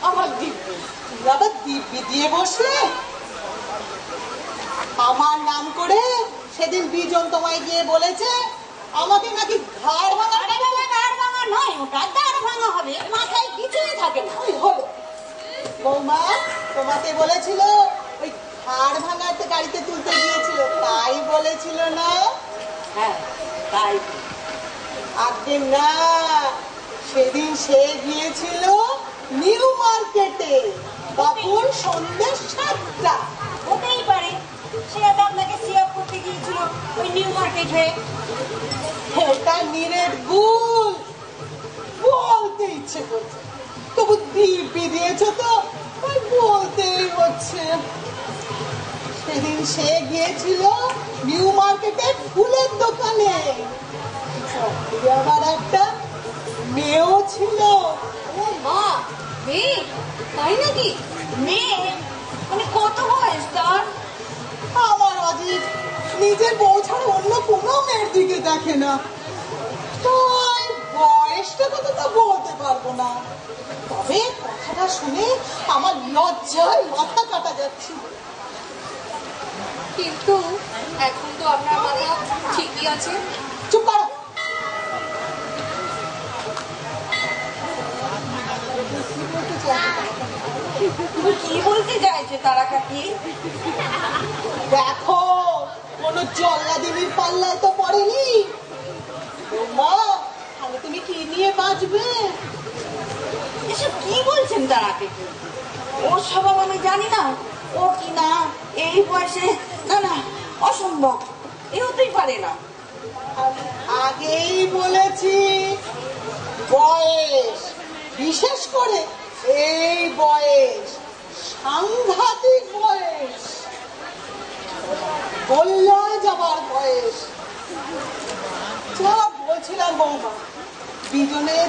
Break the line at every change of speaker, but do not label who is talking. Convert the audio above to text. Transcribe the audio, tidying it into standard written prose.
আমার দিব্যি, আবার দিব্যি দিয়ে বসলে। আমার নাম করে সেদিন বিজন তোমায় গিয়ে বলেছে আমাকে নাকি ঘাড় ভাঙা।
আরে বাবা, ঘাড় ভাঙা নয়, ওটা দাঁড় ভাঙা হবে, মাথায় কিছুই থাকে না।
ওই হলো বৌমা, তোমাকে বলেছিল ওই ঘাড় ভাঙাতে গাড়িতে তুলতে গিয়েছিল, তাই বলেছিল না?
হ্যাঁ তাই।
আগে না, সেদিন সে গিয়েছিল নিউ মার্কেটে, তখন সন্ধ্যে 7টা।
হতেই পারে, সে তো আপনাকে সিয়াপ করতে গিয়েছিল ওই নিউ মার্কেট হয়ে।
এটা নিরেট ভুল, বলতে ইচ্ছে করছে, তবু দিব্যি দিয়েছো তো ওই বলতেই হচ্ছে। সেদিন সে গিয়েছিল নিউ মার্কেটে ফুলের দোকানে, সঙ্গে আবার একটা মেয়েও ছিল।
ও মা, মেয়ে? তাই নাকি? মেয়ে মানে কত বয়স তার?
আমার অজিত নিজের বউ ছাড়া অন্য কোনো মেয়ের দিকে দেখে না, তো বয়সটা কত তা বলতে পারবো না। তবে কথাটা শুনে আমার লজ্জায় মাথা কাটা যাচ্ছে।
কিন্তু এখন তো আপনার মাথা ঠিকই আছে।
চুপ করো।
তুমি কি বলতে চাইছে তারা কাকি?
দেখো, কোনো জল্লাদিনীর পাল্লায় তো পড়েনি। মা, তাহলে তুমি কি নিয়ে বাঁচবে?
এসব কি বলছেন তারা কাকি? ওর স্বভাব আমি জানি না, ও কি না এই বয়সে, না না অসম্ভব, এ হতেই পারে না।
আগেই বলেছি, বয়স, বিশেষ করে এই বয়স সাংঘাতিক বয়স, বললে যাবার বয়স। যা বলছিলাম বৌমা, বিজনের